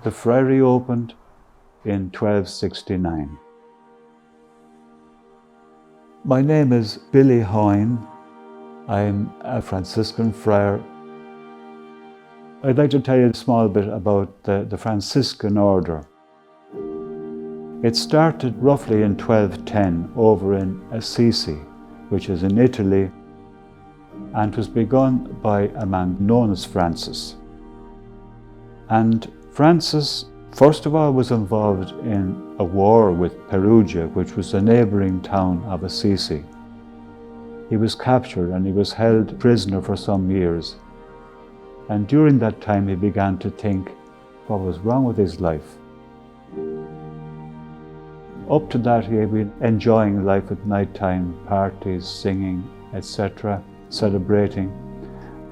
The Friary opened in 1269. My name is Billy Hoyne. I'm a Franciscan friar. I'd like to tell you a small bit about the Franciscan order. It started roughly in 1210 over in Assisi, which is in Italy, and was begun by a man known as Francis. And Francis, first of all, was involved in a war with Perugia, which was a neighboring town of Assisi. He was captured and he was held prisoner for some years. And during that time he began to think what was wrong with his life. Up to that he had been enjoying life at night time, parties, singing, etc., celebrating.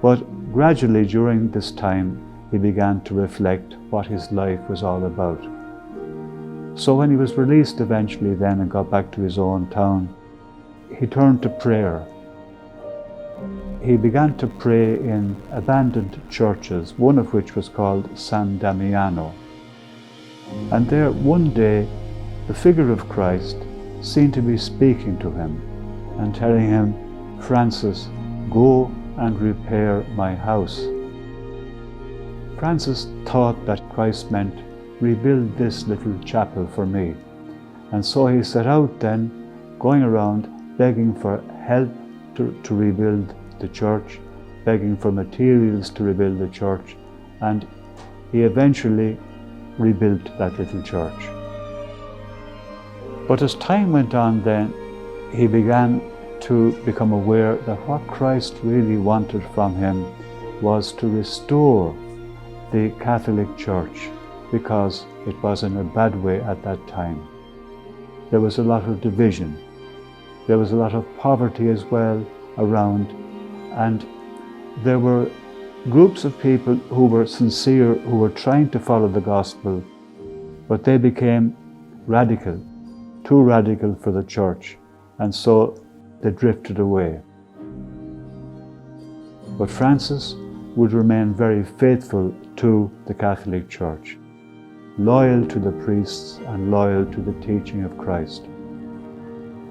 But gradually during this time he began to reflect what his life was all about. So when he was released eventually then and got back to his own town, he turned to prayer. He began to pray in abandoned churches, one of which was called San Damiano. And there one day the figure of Christ seemed to be speaking to him and telling him, "Francis, go and repair my house." Francis thought that Christ meant, "Rebuild this little chapel for me." And so he set out then, going around begging for help to rebuild the church, begging for materials to rebuild the church, and he eventually rebuilt that little church. But as time went on then, he began to become aware that what Christ really wanted from him was to restore the Catholic Church, because it was in a bad way at that time. There was a lot of division. There was a lot of poverty as well around, and there were groups of people who were sincere, who were trying to follow the gospel, but they became radical, too radical for the church, and so they drifted away. But Francis would remain very faithful to the Catholic Church, loyal to the priests and loyal to the teaching of Christ.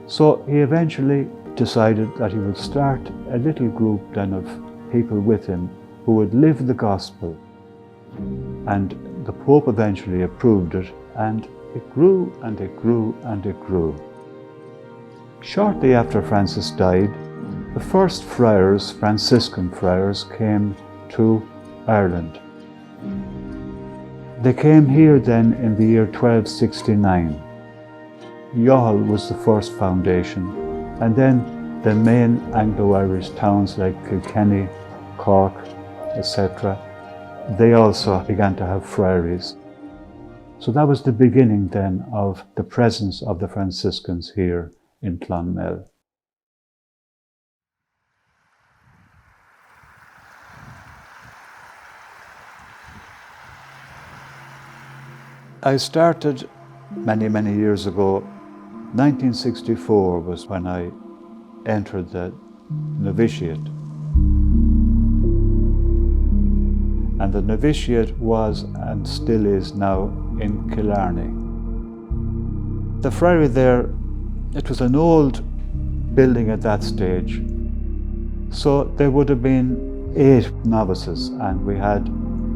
So he eventually decided that he would start a little group then of people with him who would live the gospel. And the Pope eventually approved it, and it grew and it grew and it grew. Shortly after Francis died, the first friars, Franciscan friars, came to Ireland. They came here then in the year 1269. Youghal was the first foundation, and then the main Anglo-Irish towns like Kilkenny, Cork, etc., they also began to have friaries. So that was the beginning then of the presence of the Franciscans here in Clonmel. I started many years ago. 1964 was when I entered the Novitiate. And the Novitiate was and still is now in Killarney. The Friary there, it was an old building at that stage. So there would have been 8 novices, and we had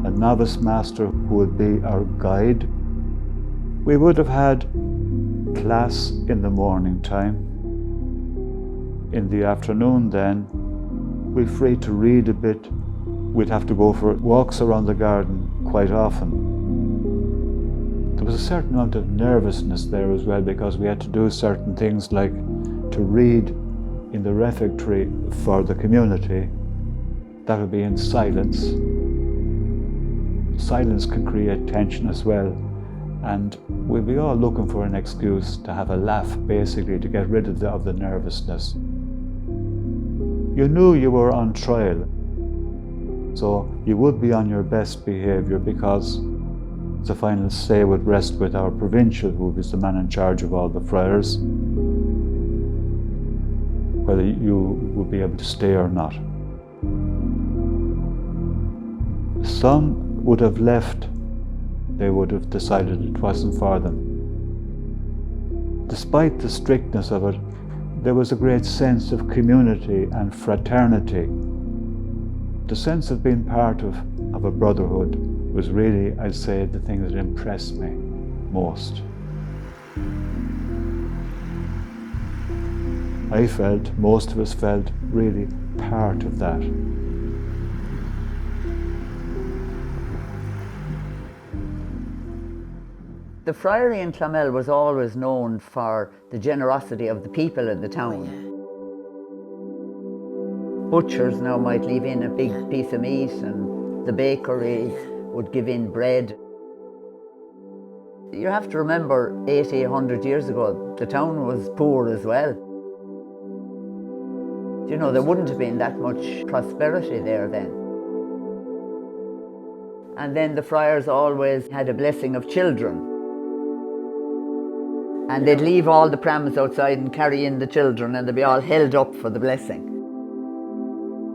a novice master who would be our guide. We would have had class in the morning time. In the afternoon then, we're free to read a bit. We'd have to go for walks around the garden quite often. There was a certain amount of nervousness there as well, because we had to do certain things like to read in the refectory for the community. That would be in silence. Silence can create tension as well. And we'd be all looking for an excuse to have a laugh, basically, to get rid of the nervousness. You knew you were on trial, so you would be on your best behaviour, because the final say would rest with our provincial, who was the man in charge of all the friars, whether you would be able to stay or not. Some would have left they would have decided it wasn't for them. Despite the strictness of it, there was a great sense of community and fraternity. The sense of being part of a brotherhood was really, I'd say, the thing that impressed me most. I felt, most of us felt, really part of that. The Friary in Clonmel was always known for the generosity of the people in the town. Butchers now might leave in a big piece of meat, and the bakeries would give in bread. You have to remember 80, 100 years ago, the town was poor as well. You know, there wouldn't have been that much prosperity there then. And then the friars always had a blessing of children. And they'd leave all the prams outside and carry in the children, and they'd be all held up for the blessing.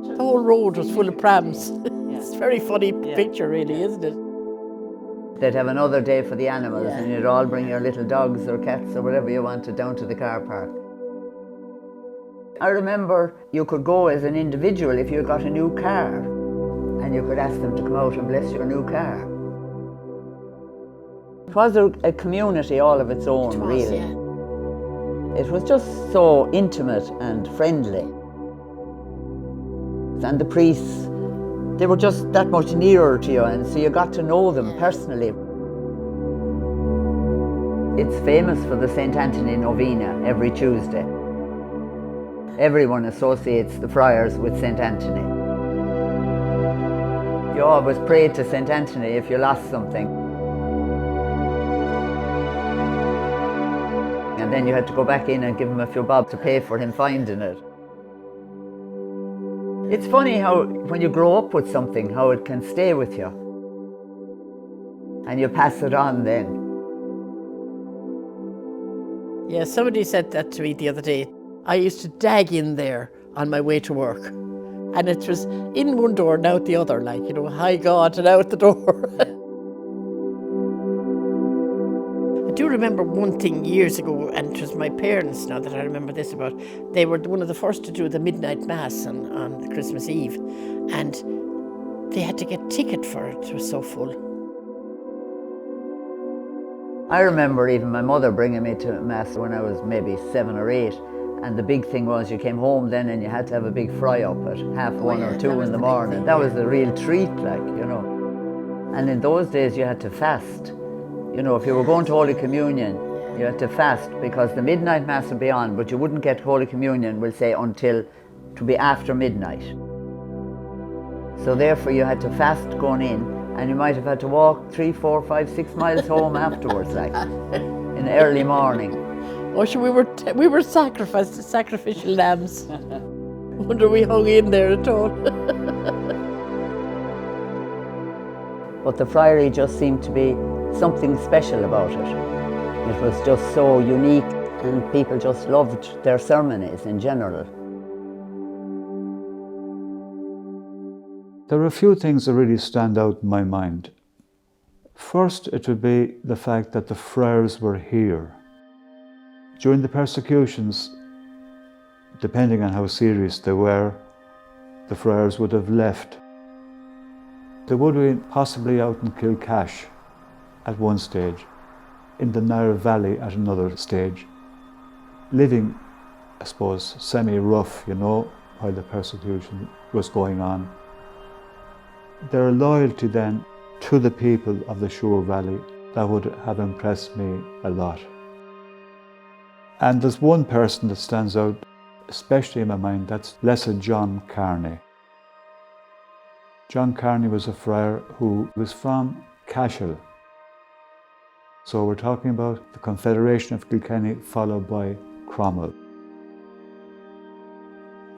The whole road was full of prams. It's a very funny picture, really, isn't it? They'd have another day for the animals, and you'd all bring your little dogs or cats or whatever you wanted down to the car park. I remember you could go as an individual if you got a new car, and you could ask them to come out and bless your new car. It was a community all of its own, really. It was just so intimate and friendly. And the priests, they were just that much nearer to you, and so you got to know them personally. It's famous for the St. Anthony Novena every Tuesday. Everyone associates the friars with St. Anthony. You always prayed to St. Anthony if you lost something. And then you had to go back in and give him a few bob to pay for him finding it. It's funny how, when you grow up with something, how it can stay with you. And you pass it on then. Yeah, somebody said that to me the other day. I used to dag in there on my way to work. And it was in one door and out the other, like, you know, hi God, and out the door. I do remember one thing years ago, and it was my parents, now that I remember this about, they were one of the first to do the midnight mass on Christmas Eve, and they had to get ticket for it. It was so full. I remember even my mother bringing me to mass when I was maybe 7 or 8, and the big thing was you came home then and you had to have a big fry up at 1:30 or 2 in the morning. That was a real treat, like, you know. And in those days you had to fast. You know, if you were going to Holy Communion, you had to fast, because the midnight mass would be on, but you wouldn't get Holy Communion, we'll say, until to be after midnight. So therefore you had to fast going in, and you might have had to walk 3, 4, 5, 6 miles home afterwards, like, in the early morning. Oh, sure, we were sacrificial lambs. Wonder we hung in there at all. But the Friary just seemed to be something special about it. It was just so unique, and people just loved their ceremonies in general. There are a few things that really stand out in my mind. First, it would be the fact that the friars were here. During the persecutions, depending on how serious they were, the friars would have left. They would have been possibly out in Kilcash at one stage, in the Nile Valley at another stage, living, I suppose, semi-rough, you know, while the persecution was going on. Their loyalty then to the people of the Suir Valley, that would have impressed me a lot. And there's one person that stands out, especially in my mind, that's Blessed John Carney. John Carney was a friar who was from Cashel. So we're talking about the Confederation of Kilkenny, followed by Clonmel.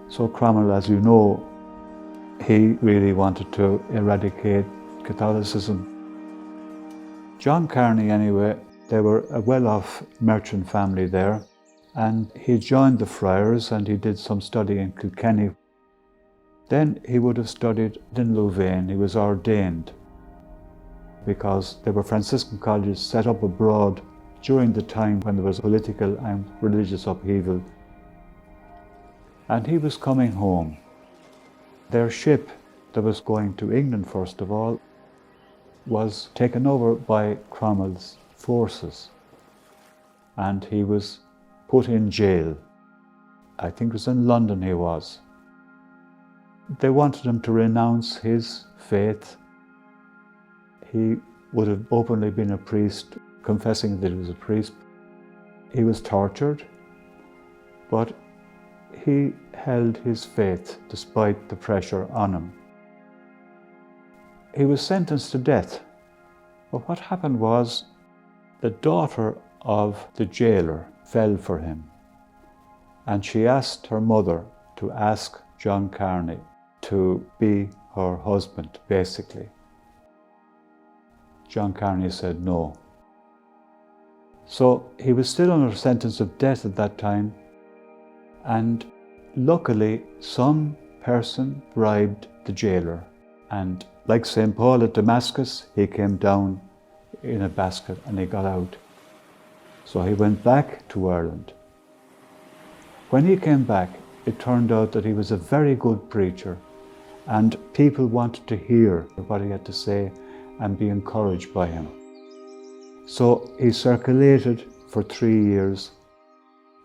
So Clonmel, as you know, he really wanted to eradicate Catholicism. John Carney, anyway, they were a well-off merchant family there, and he joined the friars and he did some study in Kilkenny. Then he would have studied in Louvain. He was ordained. because there were Franciscan colleges set up abroad during the time when there was political and religious upheaval. And he was coming home. Their ship that was going to England, first of all, was taken over by Clonmel's forces. And he was put in jail. I think it was in London he was. They wanted him to renounce his faith. He would have openly been a priest, confessing that he was a priest. He was tortured, but he held his faith despite the pressure on him. He was sentenced to death, but what happened was the daughter of the jailer fell for him, and she asked her mother to ask John Carney to be her husband, basically. John Carney said no. So he was still under sentence of death at that time, and luckily some person bribed the jailer, and like St. Paul at Damascus, he came down in a basket and he got out. So he went back to Ireland. When he came back, it turned out that he was a very good preacher, and people wanted to hear what he had to say and be encouraged by him. So he circulated for 3 years.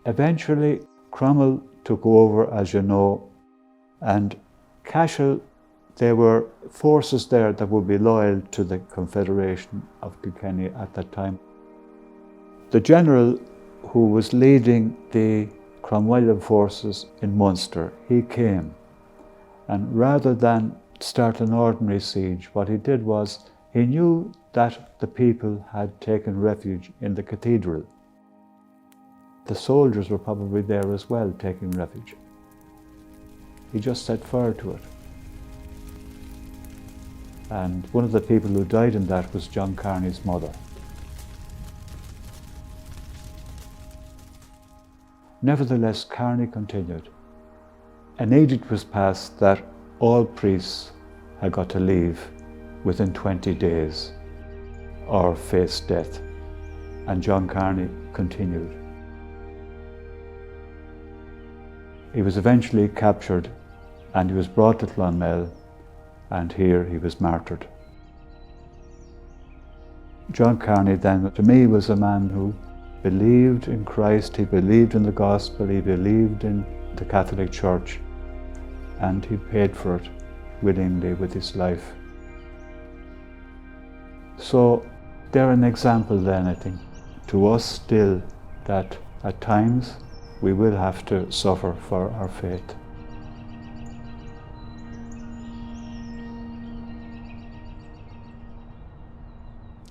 Eventually, Clonmel took over, as you know, and Cashel, there were forces there that would be loyal to the Confederation of Kilkenny at that time. The general who was leading the Cromwellian forces in Munster, he came, and rather than start an ordinary siege, what he did was he knew that the people had taken refuge in the cathedral. The soldiers were probably there as well, taking refuge. He just set fire to it. And one of the people who died in that was John Carney's mother. Nevertheless, Carney continued. An edict was passed that all priests had got to leave within 20 days or face death, and John Carney continued. He was eventually captured and he was brought to Clonmel, and here he was martyred. John Carney then, to me, was a man who believed in Christ, he believed in the gospel, he believed in the Catholic Church, and he paid for it willingly with his life. So they're an example then, I think, to us still, that at times we will have to suffer for our faith.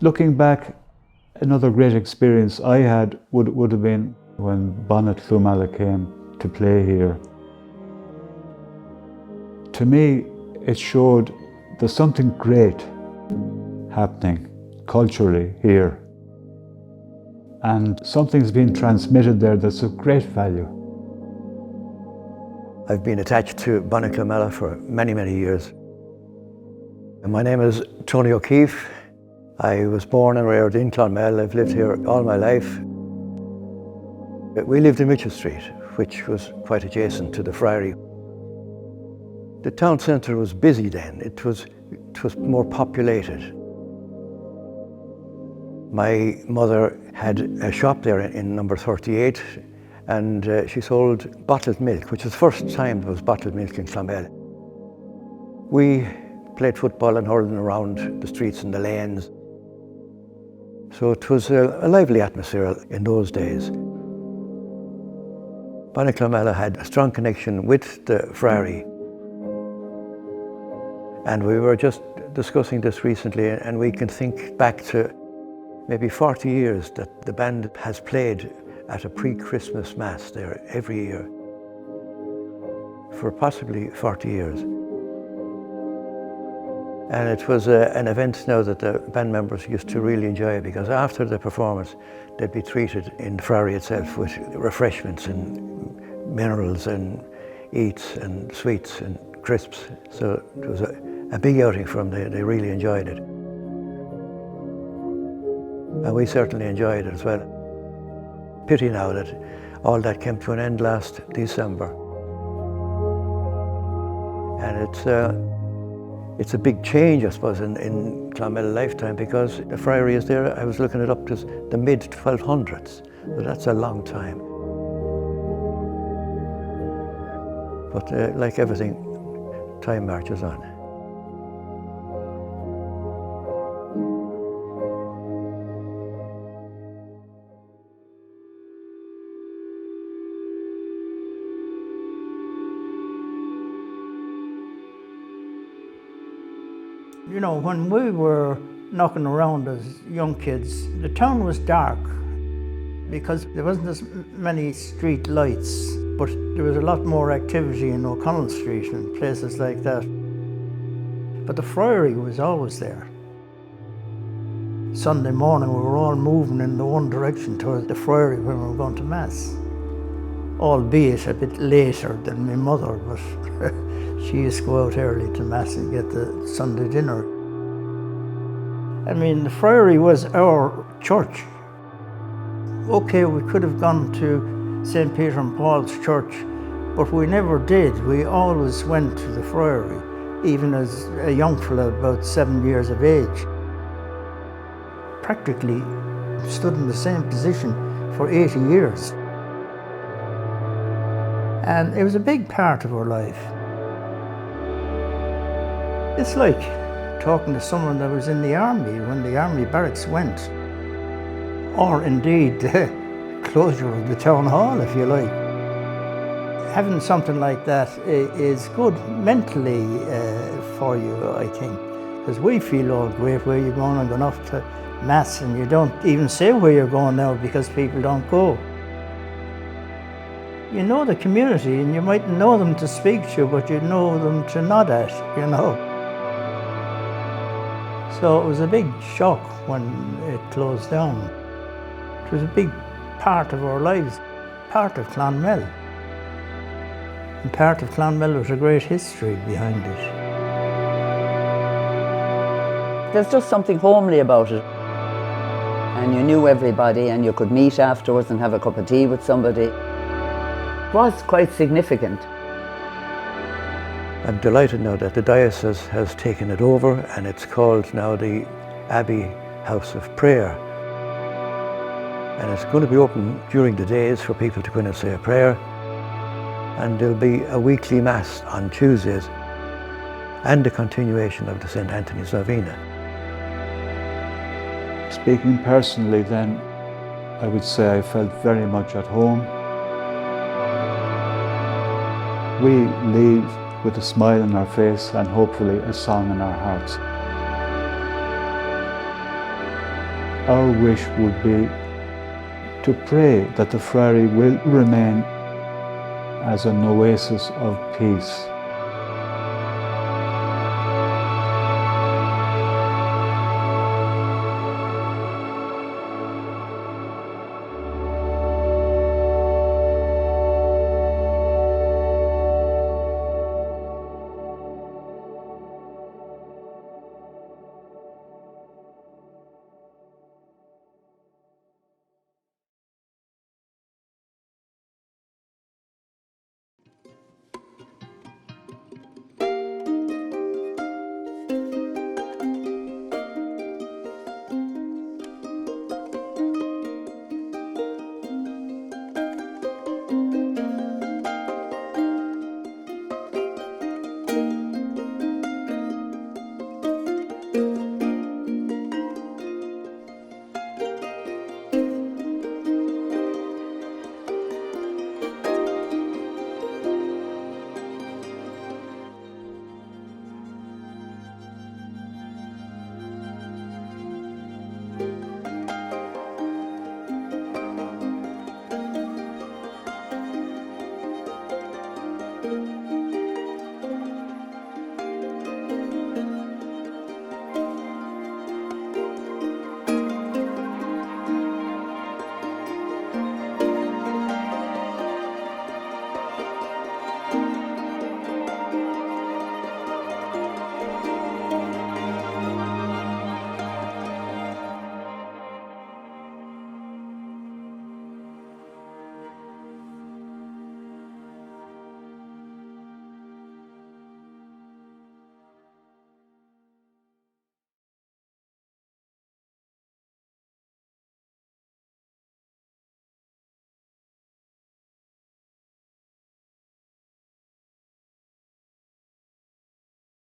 Looking back, another great experience I had would have been when Bonnet Clonmel came to play here. To me, it showed there's something great happening culturally here, and something's being transmitted there that's of great value. I've been attached to Bonnet Clonmel for many, many years. And my name is Tony O'Keefe. I was born and reared in Clonmel. I've lived here all my life. We lived in Mitchell Street, which was quite adjacent to the Friary. The town centre was busy then. It was more populated. My mother had a shop there in number 38, and she sold bottled milk, which was the first time there was bottled milk in Clonmel. We played football and hurling around the streets and the lanes. So it was a lively atmosphere in those days. Bonnet Clonmel had a strong connection with the Friary. And we were just discussing this recently, and we can think back to maybe 40 years that the band has played at a pre-Christmas Mass there every year for possibly 40 years. And it was an event now that the band members used to really enjoy, because after the performance they'd be treated in the Friary itself with refreshments and minerals and eats and sweets and crisps. So it was a big outing for them. They really enjoyed it. and we certainly enjoyed it as well. Pity now that all that came to an end last December. And it's a big change, I suppose, in Clonmel lifetime, because the Friary is there. I was looking it up to the mid-1200s, so that's a long time. But like everything, time marches on. You know, when we were knocking around as young kids, the town was dark because there wasn't as many street lights, but there was a lot more activity in O'Connell Street and places like that. But the Friary was always there. Sunday morning we were all moving in the one direction towards the Friary when we were going to Mass, albeit a bit later than my mother, but she used to go out early to Mass and get the Sunday dinner. I mean, the Friary was our church. Okay, we could have gone to St. Peter and Paul's Church, but we never did. We always went to the Friary, even as a young fella about 7 years of age. Practically stood in the same position for 80 years. And it was a big part of our life. It's like talking to someone that was in the army when the army barracks went, or indeed the closure of the town hall, if you like. Having something like that is good mentally for you, I think, because we feel all great where you're going and going off to Mass, and you don't even say where you're going now because people don't go. You know the community, and you might know them to speak to, but you know them to nod at, you know. So it was a big shock when it closed down. It was a big part of our lives, part of Clonmel. And part of Clonmel was a great history behind it. There's just something homely about it. And you knew everybody, and you could meet afterwards and have a cup of tea with somebody. It was quite significant. I'm delighted now that the diocese has taken it over, and it's called now the Abbey House of Prayer. And it's going to be open during the days for people to go in and say a prayer. And there'll be a weekly Mass on Tuesdays and a continuation of the St. Anthony's Novena. Speaking personally then, I would say I felt very much at home. We leave with a smile on our face and hopefully a song in our hearts. Our wish would be to pray that the Friary will remain as an oasis of peace.